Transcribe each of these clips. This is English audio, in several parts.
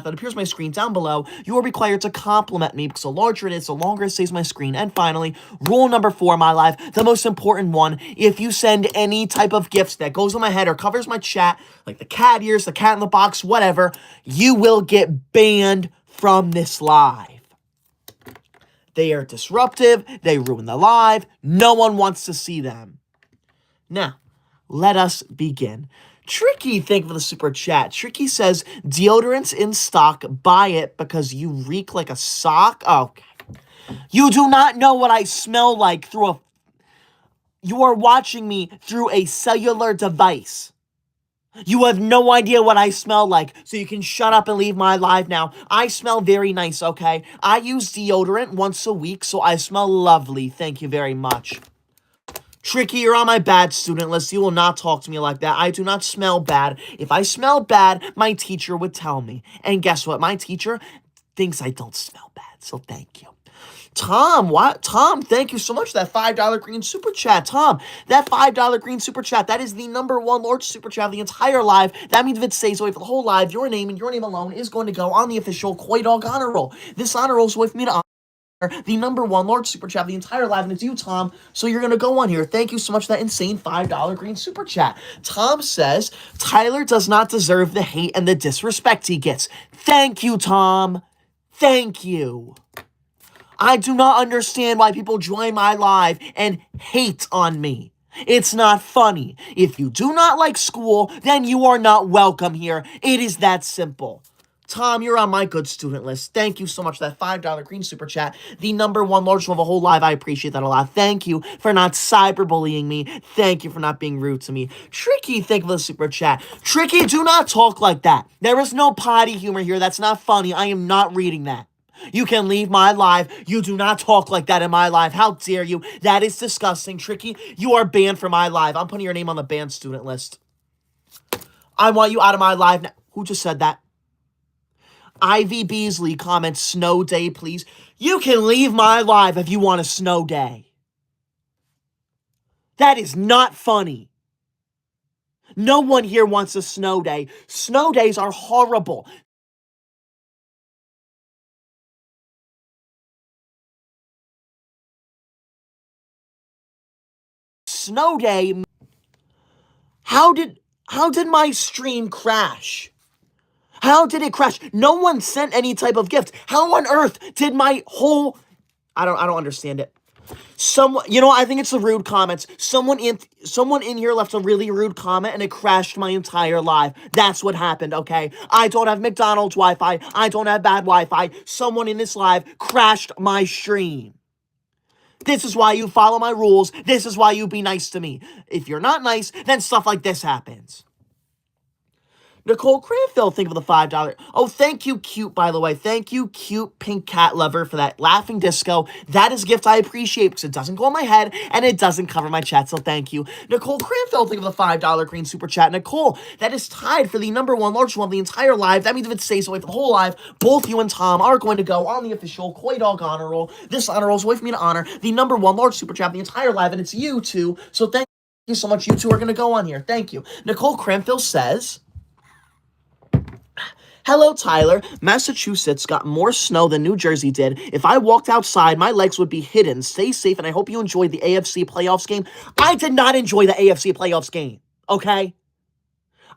that appears on my screen down below, you are required to compliment me, because the larger it is, the longer it stays on my screen. And finally, rule number 4 in my life, the most important one, if you send any type of gifts that goes on my head or covers my chat, like the cat ears, the cat in the box, whatever, you will get banned from this live. They are disruptive, they ruin the live, no one wants to see them. Now, let us begin. Tricky, thank you for the super chat. Tricky says, deodorant's in stock, buy it because you reek like a sock. Okay. You do not know what I smell like you are watching me through a cellular device. You have no idea what I smell like, so you can shut up and leave my live now. I smell very nice, okay? I use deodorant once a week, so I smell lovely. Thank you very much. Tricky, you're on my bad student list. You will not talk to me like that. I do not smell bad. If I smell bad, my teacher would tell me. And guess what? My teacher thinks I don't smell bad, so thank you. Tom, what? Tom, thank you so much for that $5 green super chat. Tom, that $5 green super chat, that is the #1 large super chat of the entire live. That means if it stays away for the whole live, your name and your name alone is going to go on the official Koydog honor roll. This honor roll is with me to honor the #1 large super chat of the entire live, and it's you, Tom, so you're gonna go on here. Thank you so much for that insane $5 green super chat. Tom says, Tyler does not deserve the hate and the disrespect he gets. Thank you, Tom. Thank you. I do not understand why people join my live and hate on me. It's not funny. If you do not like school, then you are not welcome here. It is that simple. Tom, you're on my good student list. Thank you so much for that $5 green super chat. The #1 large of a whole live. I appreciate that a lot. Thank you for not cyberbullying me. Thank you for not being rude to me. Tricky, thank you for the super chat. Tricky, do not talk like that. There is no potty humor here. That's not funny. I am not reading that. You can leave my live. You do not talk like that in my live. How dare you? That is disgusting. Tricky, you are banned from my live. I'm putting your name on the banned student list. I want you out of my live now. Who just said that? Ivy Beasley comments, snow day, please. You can leave my live if you want a snow day. That is not funny. No one here wants a snow day. Snow days are horrible. Snow day. How did my stream crash? How did it crash? No one sent any type of gift. How on earth did my whole... I don't understand it. I think it's the rude comments. Someone in here left a really rude comment and it crashed my entire live. That's what happened, okay? I don't have McDonald's Wi-Fi. I don't have bad Wi-Fi. Someone in this live crashed my stream. This is why you follow my rules. This is why you be nice to me. If you're not nice, then stuff like this happens. Nicole Cranfield, think of the $5. Oh, thank you, cute, by the way. Thank you, cute pink cat lover, for that laughing disco. That is a gift I appreciate because it doesn't go on my head and it doesn't cover my chat, so thank you. Nicole Cranfield, think of the $5 green super chat. Nicole, that is tied for the #1 large one of the entire live. That means if it stays away for the whole live, both you and Tom are going to go on the official Koydog honor roll. This honor roll is away for me to honor the #1 large super chat of the entire live, and it's you two, so thank you so much. You two are going to go on here. Thank you. Nicole Cranfield says... Hello, Tyler. Massachusetts got more snow than New Jersey did. If I walked outside, my legs would be hidden. Stay safe, and I hope you enjoyed the AFC playoffs game. I did not enjoy the AFC playoffs game, okay?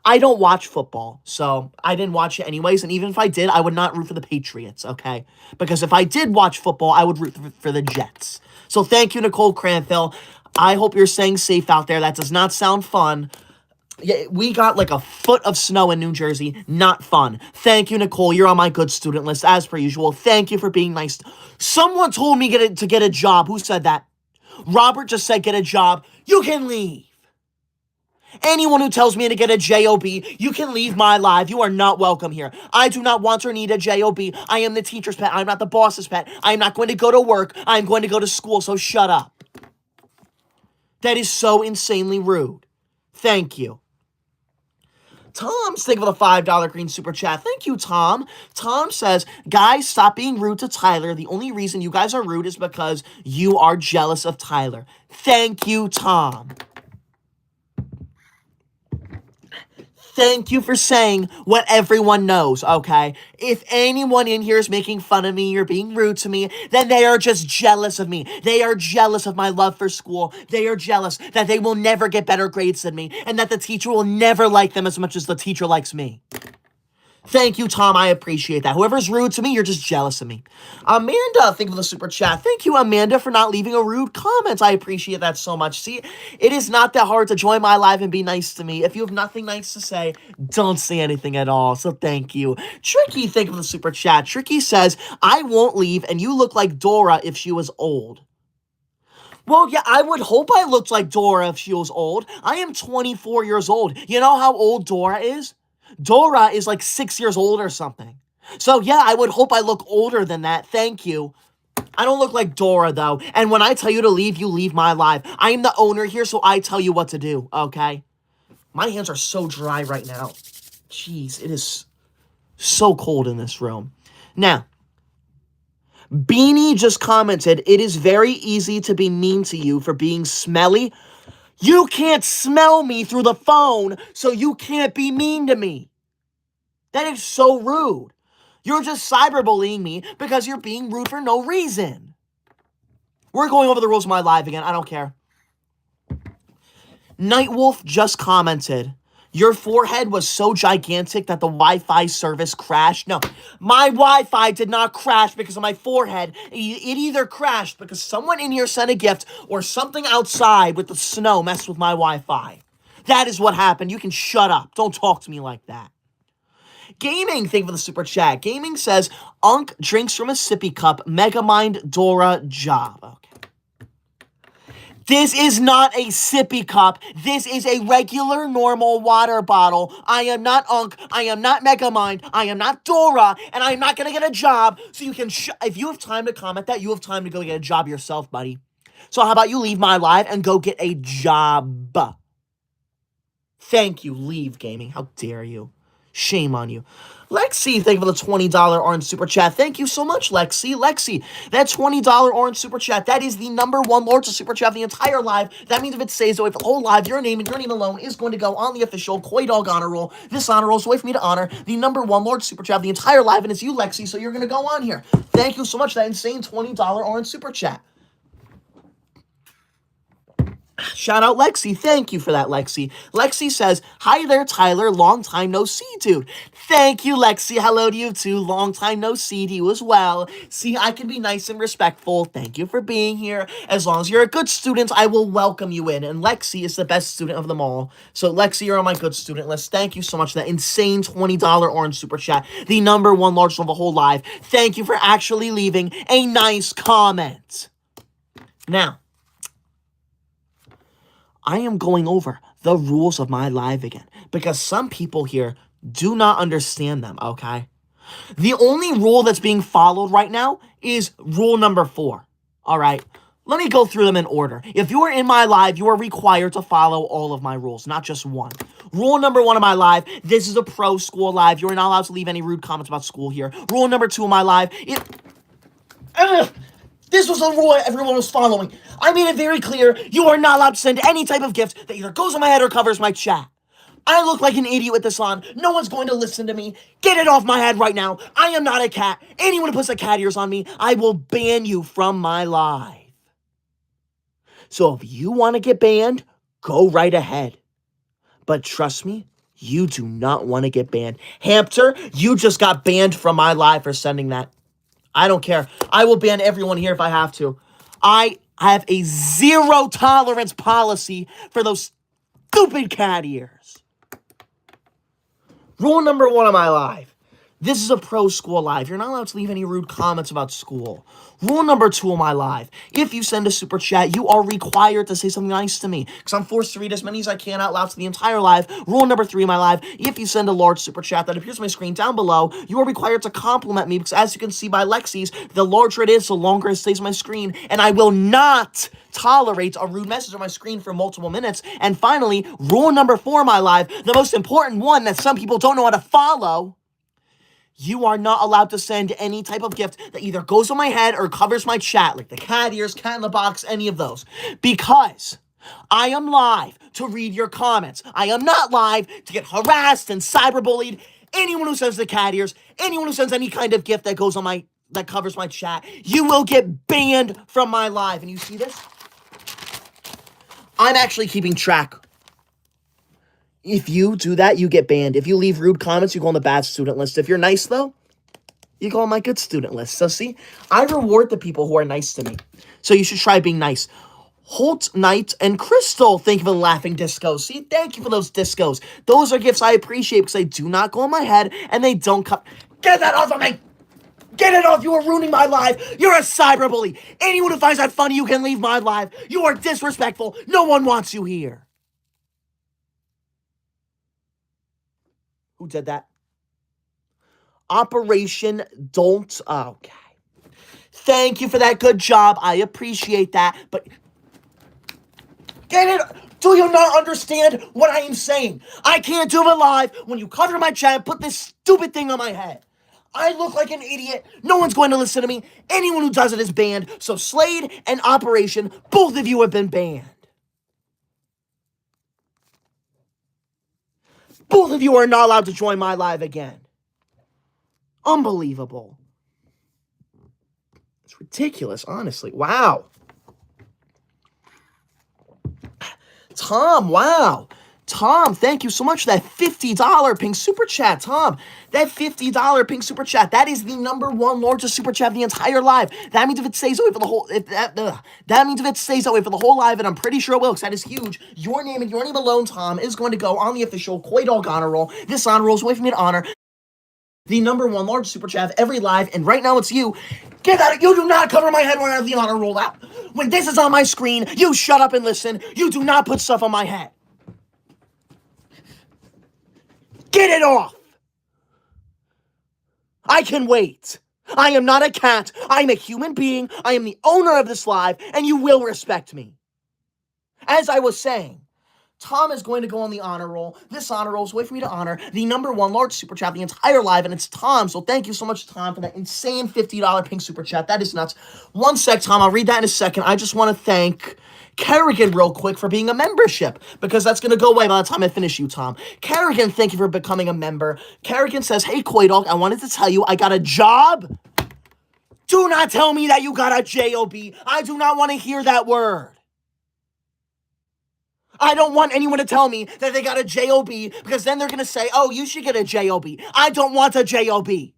I don't watch football, so I didn't watch it anyways, and even if I did, I would not root for the Patriots, okay? Because if I did watch football, I would root for the Jets. So thank you, Nicole Cranfield. I hope you're staying safe out there. That does not sound fun. Yeah, we got like a foot of snow in New Jersey. Not fun. Thank you, Nicole. You're on my good student list, as per usual. Thank you for being nice. Someone told me to get a job. Who said that? Robert just said get a job. You can leave. Anyone who tells me to get a job, you can leave my live. You are not welcome here. I do not want or need a job. I am the teacher's pet. I'm not the boss's pet. I am not going to go to work. I am going to go to school, so shut up. That is so insanely rude. Thank you. Tom's thinking of the $5 green super chat. Thank you, Tom. Tom says, guys, stop being rude to Tyler. The only reason you guys are rude is because you are jealous of Tyler. Thank you, Tom. Thank you for saying what everyone knows, okay? If anyone in here is making fun of me or being rude to me, then they are just jealous of me. They are jealous of my love for school. They are jealous that they will never get better grades than me and that the teacher will never like them as much as the teacher likes me. Thank you, Tom. I appreciate that. Whoever's rude to me, you're just jealous of me. Amanda, thank you for the super chat. Thank you, Amanda, for not leaving a rude comment. I appreciate that so much. See, it is not that hard to join my live and be nice to me. If you have nothing nice to say, don't say anything at all. So thank you. Tricky, thank you for the super chat. Tricky says, I won't leave, and you look like Dora if she was old. Well, yeah, I would hope I looked like Dora if she was old. I am 24 years old. You know how old Dora is? Dora is like 6 years old or something. So yeah, I would hope I look older than that. Thank you. I don't look like Dora, though. And when I tell you to leave, you leave my live. I am the owner here, so I tell you what to do, okay? My hands are so dry right now. Jeez, it is so cold in this room. Now, Beanie just commented, it is very easy to be mean to you for being smelly. You can't smell me through the phone, so you can't be mean to me. That is so rude. You're just cyberbullying me because you're being rude for no reason. We're going over the rules of my live again. I don't care. Nightwolf just commented, your forehead was so gigantic that the Wi-Fi service crashed. No, my Wi-Fi did not crash because of my forehead. It either crashed because someone in here sent a gift or something outside with the snow messed with my Wi-Fi. That is what happened. You can shut up. Don't talk to me like that. Gaming, thank you for the super chat. Gaming says, Unk drinks from a sippy cup. Megamind Dora job. Okay. This is not a sippy cup. This is a regular, normal water bottle. I am not Unk. I am not Megamind. I am not Dora. And I'm not going to get a job. So you can, if you have time to comment that, you have time to go get a job yourself, buddy. So how about you leave my live and go get a job? Thank you. Leave, gaming. How dare you? Shame on you. Lexi, thank you for the $20 orange super chat. Thank you so much, Lexi. Lexi, that $20 orange super chat, that is the #1 largest super chat of the entire live. That means if it stays away for the whole live, your name and your name alone is going to go on the official Koydog honor roll. This honor roll is a way for me to honor the #1 largest super chat of the entire live, and it's you, Lexi, so you're going to go on here. Thank you so much for that insane $20 orange super chat. Shout out Lexi. Thank you for that, Lexi. Lexi says, hi there, Tyler. Long time no see, dude. Thank you, Lexi. Hello to you, too. Long time no see to you as well. See, I can be nice and respectful. Thank you for being here. As long as you're a good student, I will welcome you in. And Lexi is the best student of them all. So, Lexi, you're on my good student list. Thank you so much for that insane $20 orange super chat. The #1 largest of the whole live. Thank you for actually leaving a nice comment. Now, I am going over the rules of my live again because some people here do not understand them, okay? The only rule that's being followed right now is rule #4, all right? Let me go through them in order. If you are in my live, you are required to follow all of my rules, not just one. Rule #1 of my live, this is a pro school live. You are not allowed to leave any rude comments about school here. Rule #2 of my live, this was a rule everyone was following. I made it very clear, you are not allowed to send any type of gift that either goes on my head or covers my chat. I look like an idiot with this on. No one's going to listen to me. Get it off my head right now. I am not a cat. Anyone who puts the cat ears on me, I will ban you from my live. So if you want to get banned, go right ahead. But trust me, you do not want to get banned. Hamster, you just got banned from my live for sending that. I don't care. I will ban everyone here if I have to. I have a zero tolerance policy for those stupid cat ears. Rule #1 of my live. This is a pro school live. You're not allowed to leave any rude comments about school. Rule #2 of my live. If you send a super chat, you are required to say something nice to me because I'm forced to read as many as I can out loud to the entire live. Rule #3 of my live. If you send a large super chat that appears on my screen down below, you are required to compliment me because as you can see by Lexi's, the larger it is, the longer it stays on my screen, and I will not tolerate a rude message on my screen for multiple minutes. And finally, rule #4 of my live, the most important one that some people don't know how to follow. You are not allowed to send any type of gift that either goes on my head or covers my chat, like the cat ears, cat in the box, any of those. Because I am live to read your comments. I am not live to get harassed and cyberbullied. Anyone who sends the cat ears, anyone who sends any kind of gift that covers my chat, you will get banned from my live. And you see this? I'm actually keeping track. If you do that, you get banned. If you leave rude comments, you go on the bad student list. If you're nice, though, you go on my good student list. So see, I reward the people who are nice to me. So you should try being nice. Holt Knight and Crystal, thank you for the laughing discos. See, thank you for those discos. Those are gifts I appreciate because they do not go in my head and they don't come. Get that off of me! Get it off! You are ruining my life! You're a cyberbully! Anyone who finds that funny, you can leave my life. You are disrespectful. No one wants you here. Who did that? Operation Don't. Okay. Thank you for that. Good job. I appreciate that. But get it? Do you not understand what I am saying? I can't do it live when you cover my chat and put this stupid thing on my head. I look like an idiot. No one's going to listen to me. Anyone who does it is banned. So Slade and Operation, both of you have been banned. Both of you are not allowed to join my live again. Unbelievable. It's ridiculous, honestly. Wow. Tom, wow. Tom, thank you so much for that $50 pink super chat. Tom, that $50 pink super chat, that is the #1 largest super chat of the entire live. That means if it stays away for the whole, that means if it stays away for the whole live, and I'm pretty sure it will, because that is huge, your name and your name alone, Tom, is going to go on the official Koydog honor roll. This honor roll is way for me to honor the #1 largest super chat of every live, and right now it's you. Get out of, you do not cover my head when I have the honor roll out. When this is on my screen, you shut up and listen. You do not put stuff on my head. Get it off! I can wait. I am not a cat. I am a human being. I am the owner of this live, and you will respect me. As I was saying, Tom is going to go on the honor roll. This honor roll is a way for me to honor the #1 large super chat of the entire live, and it's Tom. So thank you so much, Tom, for that insane $50 pink super chat. That is nuts. One sec, Tom. I'll read that in a second. I just want to thank Kerrigan real quick for being a membership, because that's going to go away by the time I finish you, Tom. Kerrigan, thank you for becoming a member. Kerrigan says, hey, Koydog, I wanted to tell you I got a job. Do not tell me that you got a J-O-B. I do not want to hear that word. I don't want anyone to tell me that they got a J-O-B, because then they're going to say, oh, you should get a J-O-B. I don't want a J-O-B.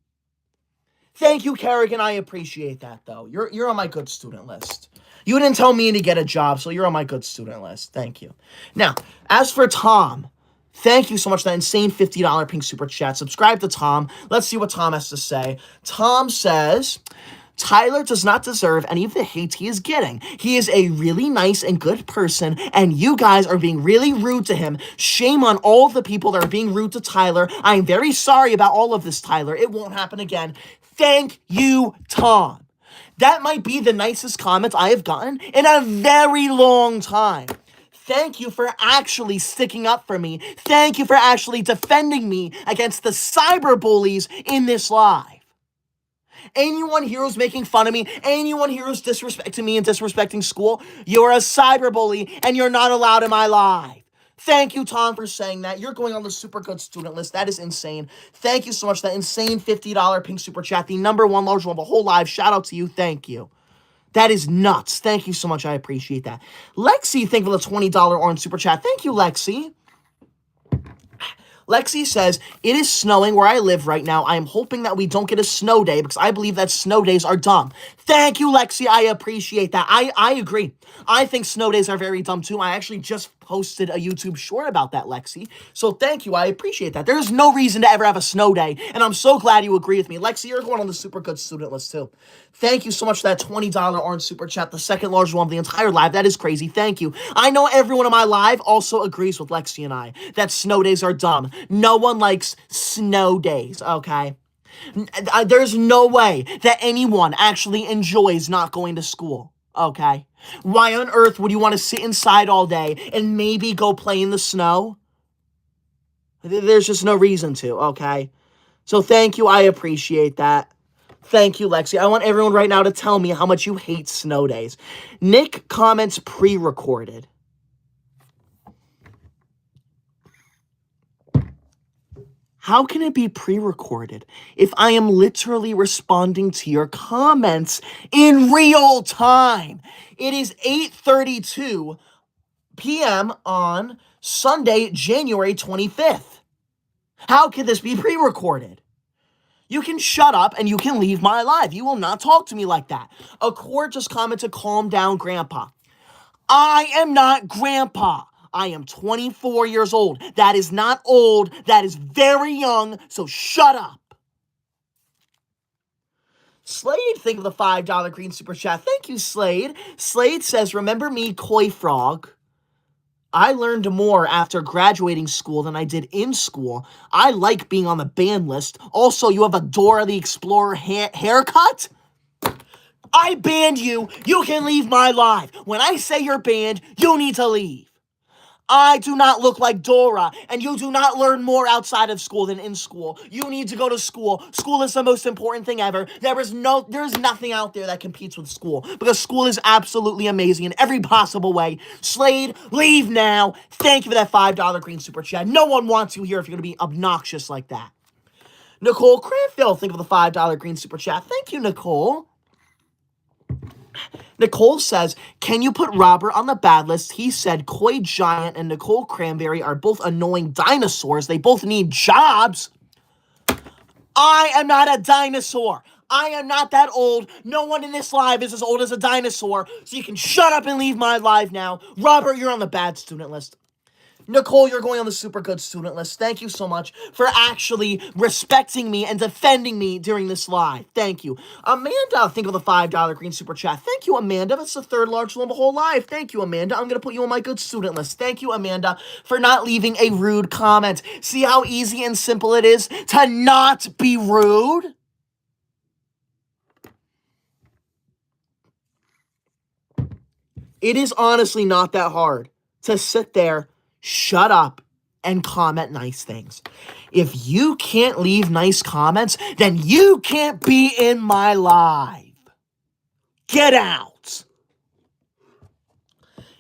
Thank you, Kerrigan. I appreciate that, though. You're on my good student list. You didn't tell me to get a job, so you're on my good student list. Thank you. Now, as for Tom, thank you so much for that insane $50 pink super chat. Subscribe to Tom. Let's see what Tom has to say. Tom says, Tyler does not deserve any of the hate he is getting. He is a really nice and good person, and you guys are being really rude to him. Shame on all of the people that are being rude to Tyler. I am very sorry about all of this, Tyler. It won't happen again. Thank you, Tom. That might be the nicest comments I have gotten in a very long time. Thank you for actually sticking up for me. Thank you for actually defending me against the cyberbullies in this live. Anyone here who's making fun of me, anyone here who's disrespecting me and disrespecting school, you're a cyberbully and you're not allowed in my live. Thank you, Tom, for saying that. You're going on the super good student list. That is insane. Thank you so much for that insane $50 pink super chat. The #1 large one of the whole live. Shout out to you. Thank you. That is nuts. Thank you so much. I appreciate that. Lexi, thank you for the $20 orange super chat. Thank you, Lexi. Lexi says, it is snowing where I live right now. I am hoping that we don't get a snow day because I believe that snow days are dumb. Thank you, Lexi. I appreciate that. I agree. I think snow days are very dumb too. I actually just posted a YouTube short about that, Lexi. So thank you. I appreciate that. There's no reason to ever have a snow day. And I'm so glad you agree with me. Lexi, you're going on the super good student list too. Thank you so much for that $20 orange super chat, the second largest one of the entire live. That is crazy. Thank you. I know everyone in my live also agrees with Lexi and I that snow days are dumb. No one likes snow days, okay? There's no way that anyone actually enjoys not going to school, okay? Why on earth would you want to sit inside all day and maybe go play in the snow? There's just no reason to, okay? So thank you. I appreciate that. Thank you, Lexi. I want everyone right now to tell me how much you hate snow days. Nick comments pre-recorded. How can it be pre-recorded if I am literally responding to your comments in real time? It is 8:32 p.m. on Sunday, January 25th. How can this be pre-recorded? You can shut up and you can leave my live. You will not talk to me like that. A court just commented, calm down, Grandpa. I am not Grandpa. I am 24 years old. That is not old. That is very young. So shut up. Slade, think of the $5 green super chat. Thank you, Slade. Slade says, remember me, Koi Frog? I learned more after graduating school than I did in school. I like being on the ban list. Also, you have a Dora the Explorer haircut? I banned you. You can leave my live. When I say you're banned, you need to leave. I do not look like Dora, and you do not learn more outside of school than in school. You need to go to school. School is the most important thing ever. There is nothing out there that competes with school, because school is absolutely amazing in every possible way. Slade, leave now. Thank you for that $5 green super chat. No one wants you here if you're going to be obnoxious like that. Nicole Cranfield, think of the $5 green super chat. Thank you, Nicole. Nicole says, can you put Robert on the bad list? He said Koi Giant and Nicole Cranberry are both annoying dinosaurs. They both need jobs. I am not a dinosaur. I am not that old. No one in this live is as old as a dinosaur. So you can shut up and leave my live now. Robert, you're on the bad student list. Nicole, you're going on the super good student list. Thank you so much for actually respecting me and defending me during this live. Thank you. Amanda, think of the $5 green super chat. Thank you, Amanda. That's the third largest one of the whole live. Thank you, Amanda. I'm going to put you on my good student list. Thank you, Amanda, for not leaving a rude comment. See how easy and simple it is to not be rude? It is honestly not that hard to sit there, shut up, and comment nice things. If you can't leave nice comments, then you can't be in my live. Get out.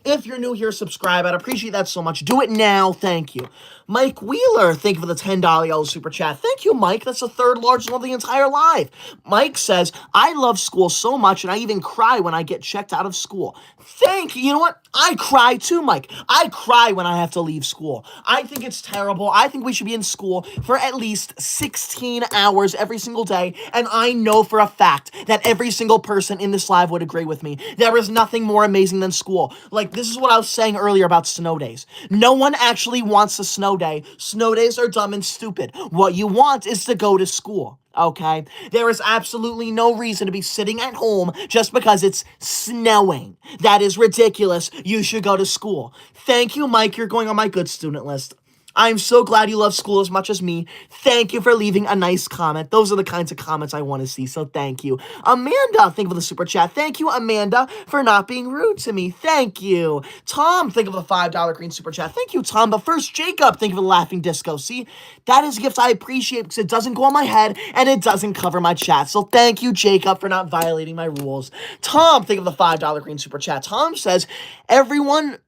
If you're new here, subscribe. I'd appreciate that so much. Do it now. Thank you. Mike Wheeler, thank you for the $10 yellow super chat. Thank you, Mike. That's the third largest one of the entire live. Mike says, I love school so much, and I even cry when I get checked out of school. Thank you. You know what? I cry too, Mike. I cry when I have to leave school. I think it's terrible. I think we should be in school for at least 16 hours every single day, and I know for a fact that every single person in this live would agree with me. There is nothing more amazing than school. Like, this is what I was saying earlier about snow days. No one actually wants a snow day. Snow days are dumb and stupid. What you want is to go to school. Okay? There is absolutely no reason to be sitting at home just because it's snowing. That is ridiculous. You should go to school. Thank you, Mike. You're going on my good student list. I'm so glad you love school as much as me. Thank you for leaving a nice comment. Those are the kinds of comments I want to see, so thank you. Amanda, thank you for the super chat. Thank you, Amanda, for not being rude to me. Thank you. Tom, thank you for the $5 green super chat. Thank you, Tom. But first, Jacob, thank you for the laughing disco. See, that is a gift I appreciate because it doesn't go on my head and it doesn't cover my chat. So thank you, Jacob, for not violating my rules. Tom, thank you for the $5 green super chat. Tom says, everyone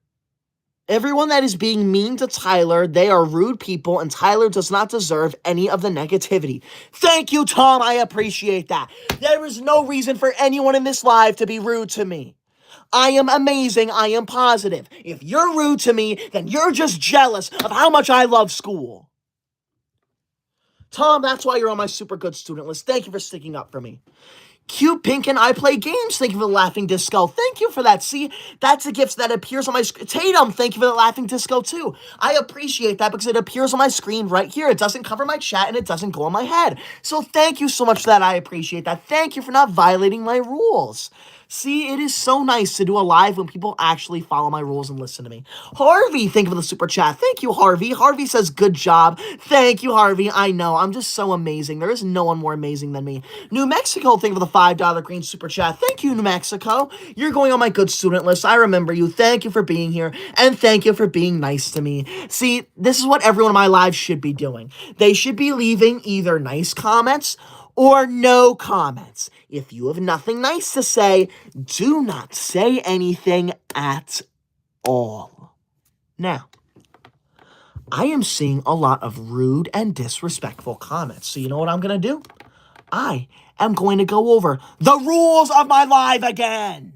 that is being mean to Tyler, they are rude people, and Tyler does not deserve any of the negativity. Thank you, Tom. I appreciate that. There is no reason for anyone in this live to be rude to me. I am amazing. I am positive. If you're rude to me, then you're just jealous of how much I love school. Tom, that's why you're on my super good student list. Thank you for sticking up for me. Cute Pink and I Play Games, thank you for the laughing disco. Thank you for that. See, that's a gift that appears on my screen. Tatum, thank you for the laughing disco too. I appreciate that because it appears on my screen right here. It doesn't cover my chat and it doesn't go on my head. So thank you so much for that. I appreciate that. Thank you for not violating my rules. See, it is so nice to do a live when people actually follow my rules and listen to me. Harvey, thank you for the super chat. Thank you, Harvey. Harvey says, good job. Thank you, Harvey. I know, I'm just so amazing. There is no one more amazing than me. New Mexico, thank you for the $5 green super chat. Thank you, New Mexico. You're going on my good student list. I remember you. Thank you for being here, and thank you for being nice to me. See, this is what everyone in my lives should be doing. They should be leaving either nice comments or no comments. If you have nothing nice to say, do not say anything at all. Now, I am seeing a lot of rude and disrespectful comments. So you know what I'm going to do? I am going to go over the rules of my live again.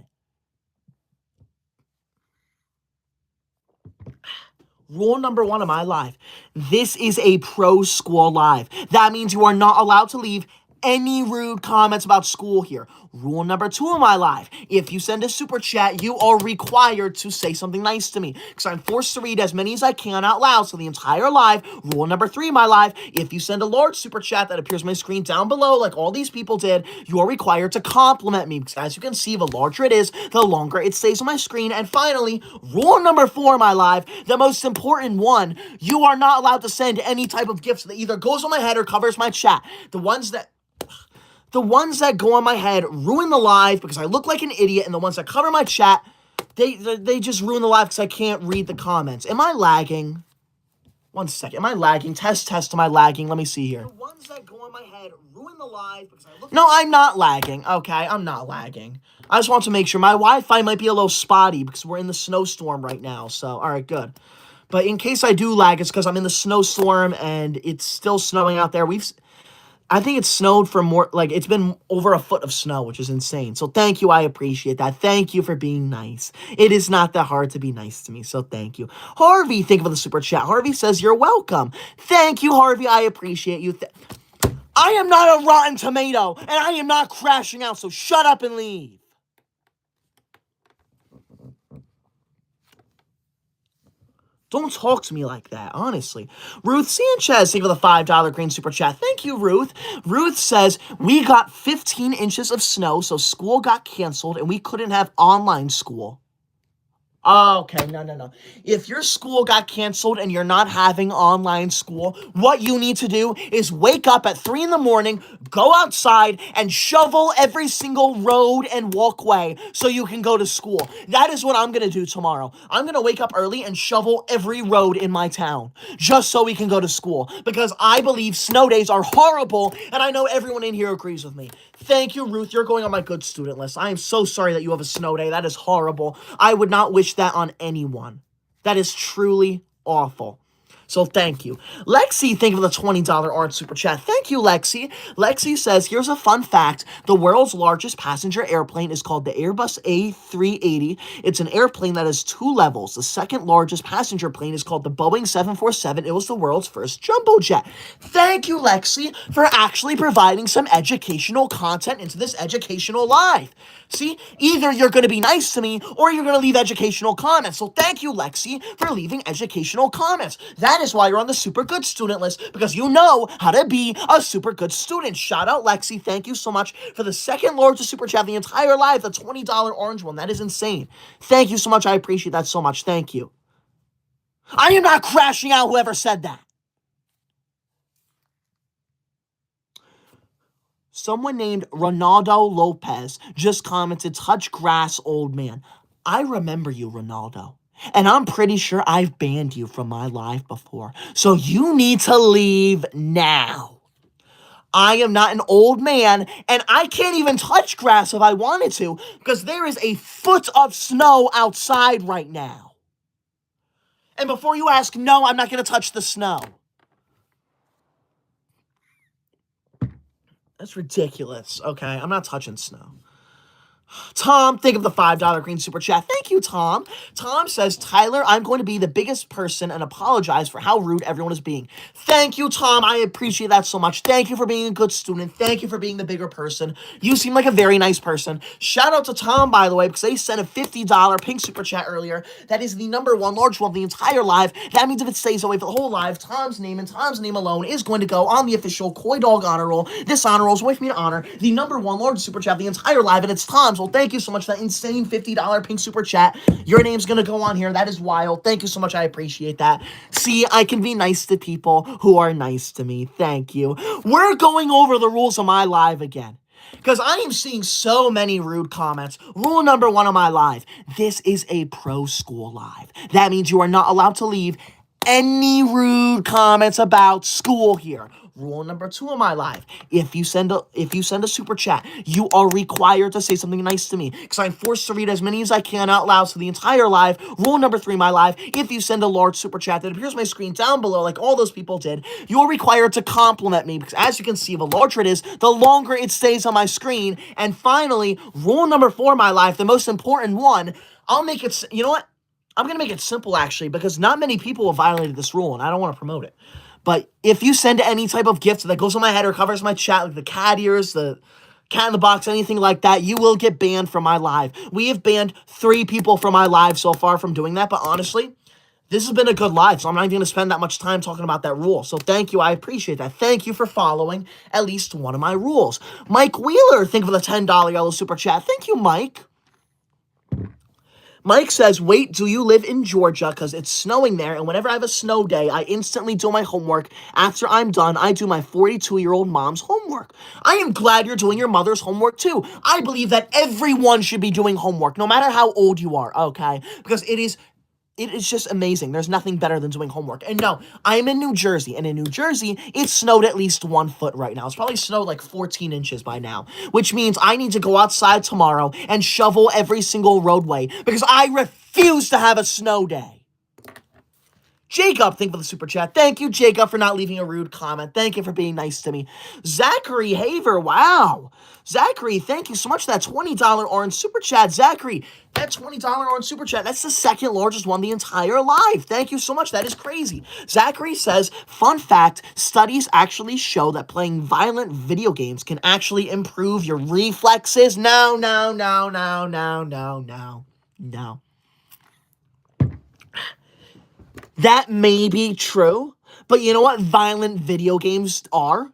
Rule number 1 of my live. This is a pro school live. That means you are not allowed to leave any rude comments about school here. Rule number 2 of my live. If you send a super chat, you are required to say something nice to me because I'm forced to read as many as I can out loud. So the entire live. Rule number 3 of my live. If you send a large super chat that appears on my screen down below, like all these people did, you are required to compliment me because as you can see, the larger it is, the longer it stays on my screen. And finally, rule number 4 of my live, the most important one, you are not allowed to send any type of gifts that either goes on my head or covers my chat. The ones that go on my head ruin the live because I look like an idiot, and the ones that cover my chat, they just ruin the live because I can't read the comments. Am I lagging? One second. Am I lagging? Test. Am I lagging? Let me see here. The ones that go on my head ruin the live because I look... No, I'm not lagging. Okay, I'm not lagging. I just want to make sure. My Wi-Fi might be a little spotty because we're in the snowstorm right now. So, all right, good. But in case I do lag, it's because I'm in the snowstorm and it's still snowing out there. I think it's snowed for more, like, it's been over a foot of snow, which is insane. So thank you, I appreciate that. Thank you for being nice. It is not that hard to be nice to me, so thank you. Harvey, thank you for the super chat. Harvey says, you're welcome. Thank you, Harvey, I appreciate you. I am not a rotten tomato, and I am not crashing out, so shut up and leave. Don't talk to me like that, honestly. Ruth Sanchez, thank you for the $5 green super chat. Thank you, Ruth. Ruth says, we got 15 inches of snow, so school got canceled, and we couldn't have online school. Okay, no. If your school got canceled and you're not having online school, what you need to do is wake up at 3 in the morning, go outside, and shovel every single road and walkway so you can go to school. That is what I'm going to do tomorrow. I'm going to wake up early and shovel every road in my town just so we can go to school because I believe snow days are horrible, and I know everyone in here agrees with me. Thank you, Ruth. You're going on my good student list. I am so sorry that you have a snow day. That is horrible. I would not wish that on anyone. That is truly awful. So thank you. Lexi, thank you for the $20 art super chat. Thank you, Lexi. Lexi says, here's a fun fact. The world's largest passenger airplane is called the Airbus A380. It's an airplane that has 2 levels. The second largest passenger plane is called the Boeing 747. It was the world's first jumbo jet. Thank you, Lexi, for actually providing some educational content into this educational live. See, either you're going to be nice to me or you're going to leave educational comments. So thank you, Lexi, for leaving educational comments. That is why you're on the super good student list, because you know how to be a super good student. Shout out, Lexi. Thank you so much for the second largest super chat of the entire live, the $20 orange one. That is insane. Thank you so much. I appreciate that so much. Thank you. I am not crashing out, whoever said that. Someone named Ronaldo Lopez just commented, touch grass, old man. I remember you, Ronaldo. And I'm pretty sure I've banned you from my live before. So you need to leave now. I am not an old man, and I can't even touch grass if I wanted to, because there is a foot of snow outside right now. And before you ask, no, I'm not going to touch the snow. That's ridiculous. Okay, I'm not touching snow. Tom, think of the $5 green super chat. Thank you, Tom. Tom says, Tyler, I'm going to be the biggest person and apologize for how rude everyone is being. Thank you, Tom. I appreciate that so much. Thank you for being a good student. Thank you for being the bigger person. You seem like a very nice person. Shout out to Tom, by the way, because they sent a $50 pink super chat earlier. That is the number 1 large one of the entire live. That means if it stays away for the whole live, Tom's name and Tom's name alone is going to go on the official Koydog honor roll. This honor roll is with me to honor the number 1 large super chat of the entire live, and it's Tom's. Well, thank you so much for that insane $50 pink super chat. Your name's gonna go on here. That is wild. Thank you so much. I appreciate that. See, I can be nice to people who are nice to me. Thank you. We're going over the rules of my live again, because I am seeing so many rude comments. Rule number 1 of my live. This is a pro school live. That means you are not allowed to leave any rude comments about school here. Rule number 2 of my live. If you send a super chat, you are required to say something nice to me, because I'm forced to read as many as I can out loud for the entire live. Rule number 3 of my live. If you send a large super chat that appears on my screen down below, like all those people did, you're required to compliment me, because as you can see, the larger it is, the longer it stays on my screen. And finally, rule number 4 of my live, the most important one, I'll make it, you know what? I'm going to make it simple, actually, because not many people have violated this rule, and I don't want to promote it. But if you send any type of gift that goes on my head or covers my chat, like the cat ears, the cat in the box, anything like that, you will get banned from my live. We have banned 3 people from my live so far from doing that, but honestly, this has been a good live, so I'm not even going to spend that much time talking about that rule. So thank you. I appreciate that. Thank you for following at least one of my rules. Mike Wheeler, thank you for the $10 yellow super chat. Thank you, Mike. Mike says, wait, do you live in Georgia? Because it's snowing there, and whenever I have a snow day, I instantly do my homework. After I'm done, I do my 42-year-old mom's homework. I am glad you're doing your mother's homework, too. I believe that everyone should be doing homework, no matter how old you are, okay? Because it is just amazing. There's nothing better than doing homework. And no, I'm in New Jersey, and in New Jersey, it snowed at least 1 foot right now. It's probably snowed like 14 inches by now, which means I need to go outside tomorrow and shovel every single roadway because I refuse to have a snow day. Jacob, thank you for the super chat. Thank you, Jacob, for not leaving a rude comment. Thank you for being nice to me. Zachary Haver, wow. Zachary, thank you so much for that $20 orange super chat. Zachary, that $20 orange super chat, that's the second largest one the entire live. Thank you so much. That is crazy. Zachary says, fun fact, studies actually show that playing violent video games can actually improve your reflexes. No. That may be true, but you know what violent video games are?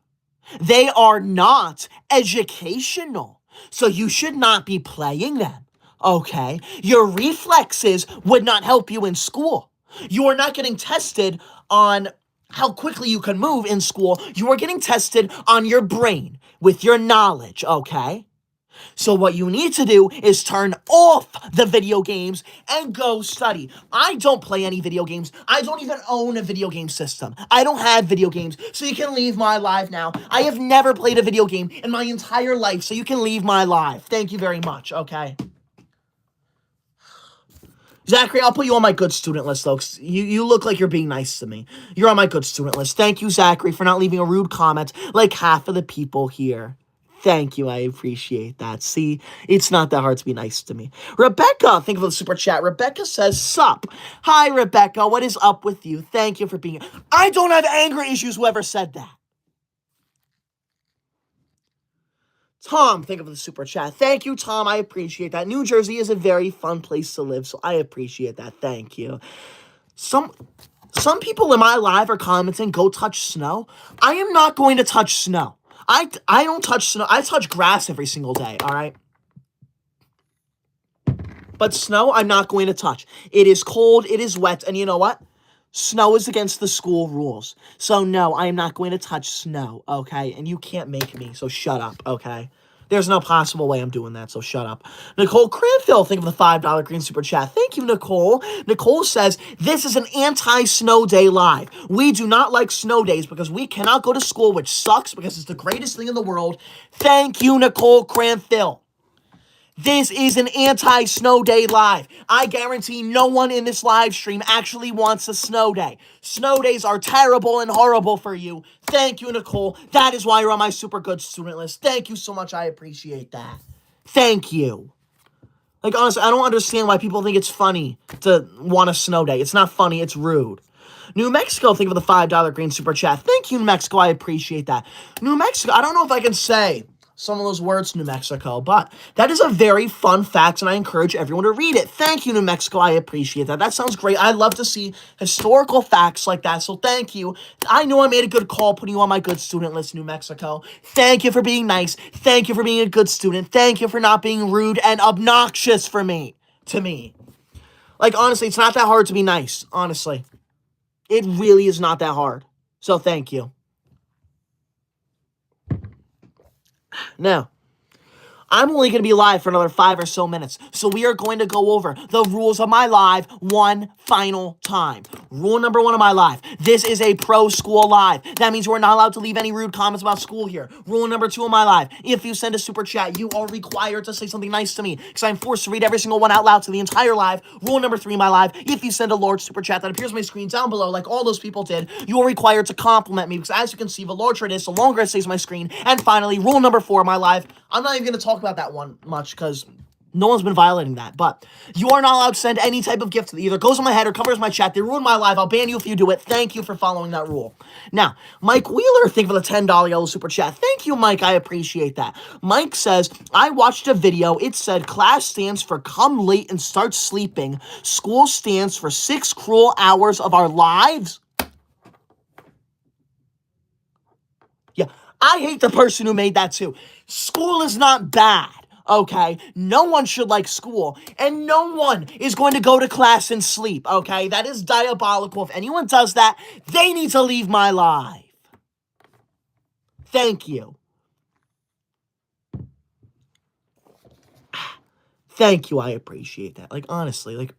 They are not educational, so you should not be playing them, okay? Your reflexes would not help you in school. You are not getting tested on how quickly you can move in school. You are getting tested on your brain with your knowledge, okay? So what you need to do is turn off the video games and go study. I don't play any video games. I don't even own a video game system. I don't have video games, so you can leave my live now. I have never played a video game in my entire life, so you can leave my live. Thank you very much, okay? Zachary, I'll put you on my good student list, though, 'cause you look like you're being nice to me. You're on my good student list. Thank you, Zachary, for not leaving a rude comment like half of the people here. Thank you. I appreciate that. See, it's not that hard to be nice to me. Rebecca, thank you for the super chat. Rebecca says, sup. Hi, Rebecca. What is up with you? Thank you for being here. I don't have anger issues, whoever said that. Tom, thank you for the super chat. Thank you, Tom. I appreciate that. New Jersey is a very fun place to live, so I appreciate that. Thank you. Some people in my live are commenting, go touch snow. I am not going to touch snow. I don't touch snow. I touch grass every single day, all right? But snow, I'm not going to touch. It is cold, it is wet, and you know what? Snow is against the school rules. So no, I am not going to touch snow, okay? And you can't make me, so shut up, okay? There's no possible way I'm doing that, so shut up. Nicole Cranfield, thank you for the $5 green super chat. Thank you, Nicole. Nicole says, this is an anti-snow day live. We do not like snow days because we cannot go to school, which sucks because it's the greatest thing in the world. Thank you, Nicole Cranfield. This is an anti-snow day live. I guarantee no one in this live stream actually wants a snow day. Snow days are terrible and horrible for you. Thank you, Nicole. That is why you're on my super good student list. Thank you so much. I appreciate that. Thank you. Like, honestly, I don't understand why people think it's funny to want a snow day. It's not funny. It's rude. New Mexico, thank you for the $5 green super chat. Thank you, New Mexico. I appreciate that. New Mexico, I don't know if I can say some of those words, New Mexico, but that is a very fun fact, and I encourage everyone to read it. Thank you, New Mexico. I appreciate that. That sounds great. I love to see historical facts like that, so thank you. I know I made a good call putting you on my good student list, New Mexico. Thank you for being nice. Thank you for being a good student. Thank you for not being rude and obnoxious to me. Like, honestly, it's not that hard to be nice, honestly. It really is not that hard. So thank you. Now, I'm only going to be live for another 5 or so minutes, so we are going to go over the rules of my live one final time. Rule number 1 of my live. This is a pro school live. That means we're not allowed to leave any rude comments about school here. Rule number 2 of my live. If you send a super chat, you are required to say something nice to me because I'm forced to read every single one out loud to the entire live. Rule number 3 of my live. If you send a large super chat that appears on my screen down below, like all those people did, you are required to compliment me because as you can see, the larger it is, the longer it stays on my screen. And finally, rule number 4 of my live. I'm not even going to talk about that one much because no one's been violating that, but you are not allowed to send any type of gift that either goes on my head or covers my chat. They ruin my life. I'll ban you if you do it. Thank you for following that rule. Now, Mike Wheeler, thank you for the $10 yellow super chat. Thank you, Mike. I appreciate that. Mike says, I watched a video. It said class stands for come late and start sleeping. School stands for 6 cruel hours of our lives. Yeah, I hate the person who made that too. School is not bad. Okay, no one should like school, and no one is going to go to class and sleep, okay? That is diabolical. If anyone does that, they need to leave my life. Thank you. Thank you, I appreciate that. Like, honestly, like,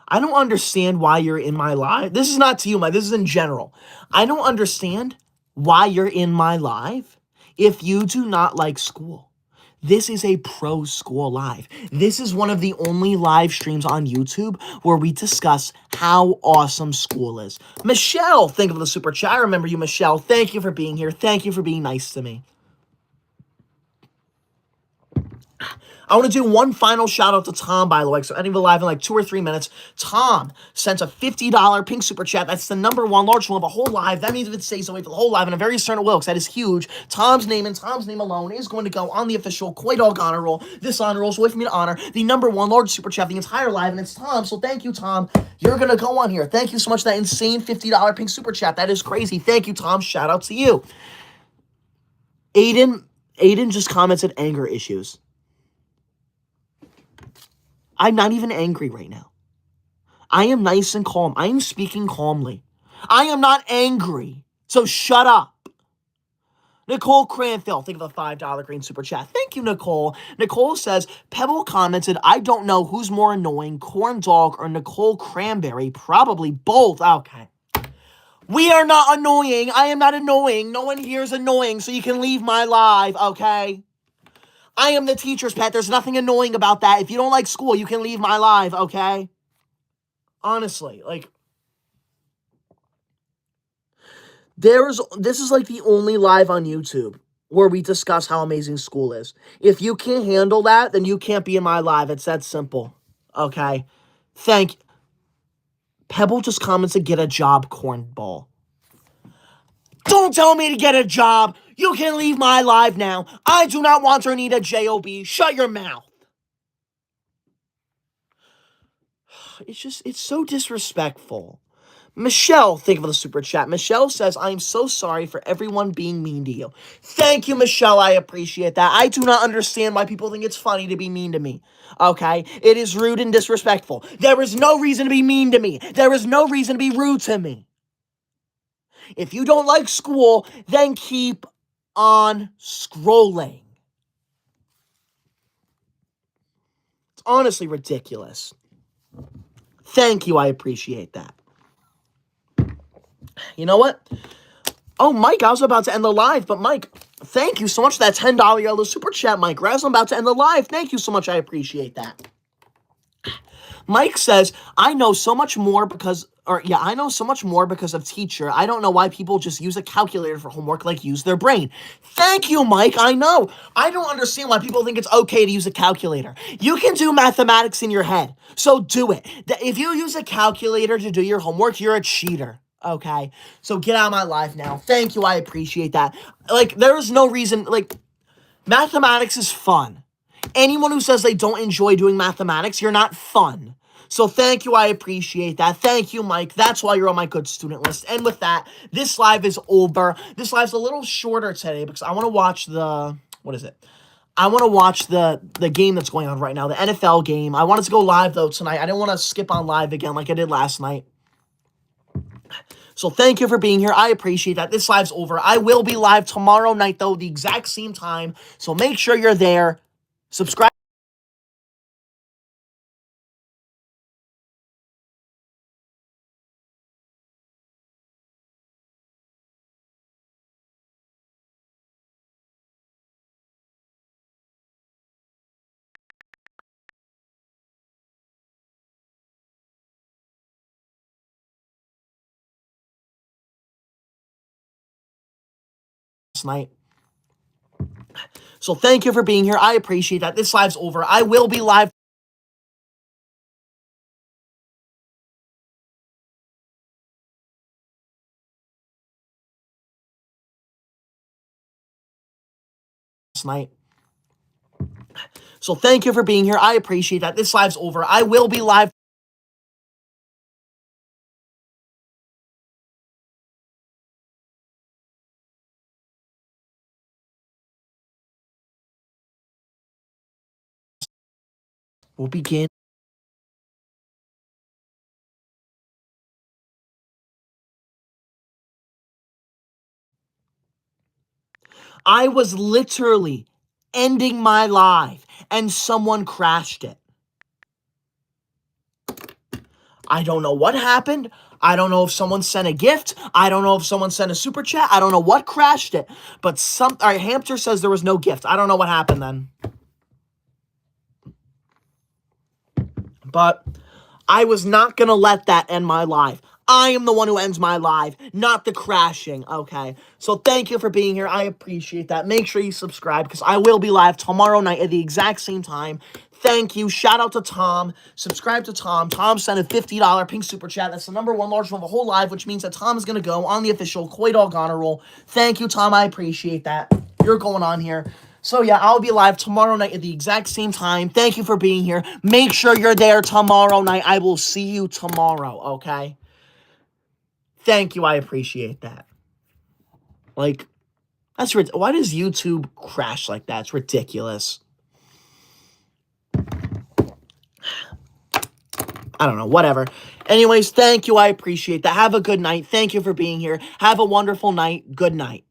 I don't understand why you're in my life. This is not to you, Mike. This is in general. I don't understand why you're in my life if you do not like school. This is a pro school live. This is one of the only live streams on YouTube where we discuss how awesome school is. Michelle, thank you for the super chat. I remember you, Michelle. Thank you for being here. Thank you for being nice to me. I want to do one final shout out to Tom, by the way, so ending the live in like 2 or 3 minutes. Tom sent a $50 pink super chat. That's the number 1 large one of a whole live. That means if it stays away for the whole live, and I'm very certain it will, because that is huge. Tom's name and Tom's name alone is going to go on the official Koydog honor roll. This honor roll is a way for me to honor the number 1 large super chat of the entire live, and it's Tom. So thank you, Tom. You're going to go on here. Thank you so much for that insane $50 pink super chat. That is crazy. Thank you, Tom. Shout out to you. Aiden just commented anger issues. I'm not even angry right now. I am nice and calm. I am speaking calmly. I am not angry. So shut up. Nicole Cranfield, think of the $5 green super chat. Thank you, Nicole. Nicole says, Pebble commented, I don't know who's more annoying, Corn Dog or Nicole Cranberry. Probably both. Okay. We are not annoying. I am not annoying. No one here is annoying, so you can leave my live, okay? I am the teacher's pet. There's nothing annoying about that. If you don't like school, you can leave my live, okay? Honestly, like, this is like the only live on YouTube where we discuss how amazing school is. If you can't handle that, then you can't be in my live. It's that simple, okay? Thank you. Pebble just comments to get a job, cornball. Don't tell me to get a job. You can leave my live now. I do not want or need a job. Shut your mouth. It's so disrespectful. Michelle, thank you for the super chat. Michelle says, I am so sorry for everyone being mean to you. Thank you, Michelle. I appreciate that. I do not understand why people think it's funny to be mean to me. Okay? It is rude and disrespectful. There is no reason to be mean to me. There is no reason to be rude to me. If you don't like school, then keep on scrolling. It's honestly ridiculous. Thank you. I appreciate that. You know what? Oh, Mike, I was about to end the live, but Mike, thank you so much for that $10 yellow super chat, Mike. Raz, I'm about to end the live. Thank you so much. I appreciate that. Mike says, I know so much more because of teacher. I don't know why people just use a calculator for homework, like use their brain. Thank you, Mike. I know. I don't understand why people think it's okay to use a calculator. You can do mathematics in your head, so do it. If you use a calculator to do your homework, you're a cheater. Okay, so get out of my life now. Thank you. I appreciate that. Like, there is no reason, like, mathematics is fun. Anyone who says they don't enjoy doing mathematics, you're not fun. So thank you. I appreciate that. Thank you, Mike. That's why you're on my good student list. And with that, this live is over. This live's a little shorter today because I want to watch the, what is it? I want to watch the game that's going on right now, the NFL game. I wanted to go live, though, tonight. I didn't want to skip on live again like I did last night. So thank you for being here. I appreciate that. This live's over. I will be live tomorrow night, though, the exact same time. So make sure you're there. Subscribe. night. So thank you for being here. I appreciate that. This live's over. I will be live night. So thank you for being here. I appreciate that. This live's over. I will be live We'll begin. I was literally ending my live and someone crashed it. I don't know what happened. I don't know if someone sent a gift. I don't know if someone sent a super chat. I don't know what crashed it. But all right, Hamster says there was no gift. I don't know what happened then. But I was not going to let that end my live. I am the one who ends my live, not the crashing, okay? So thank you for being here. I appreciate that. Make sure you subscribe because I will be live tomorrow night at the exact same time. Thank you. Shout out to Tom. Subscribe to Tom. Tom sent a $50 pink super chat. That's the #1 largest one of the whole live, which means that Tom is going to go on the official Koydog honor roll. Thank you, Tom. I appreciate that. You're going on here. So yeah, I'll be live tomorrow night at the exact same time. Thank you for being here. Make sure you're there tomorrow night. I will see you tomorrow, okay? Thank you. I appreciate that. Like, that's why does YouTube crash like that? It's ridiculous. I don't know, whatever. Anyways, thank you. I appreciate that. Have a good night. Thank you for being here. Have a wonderful night. Good night.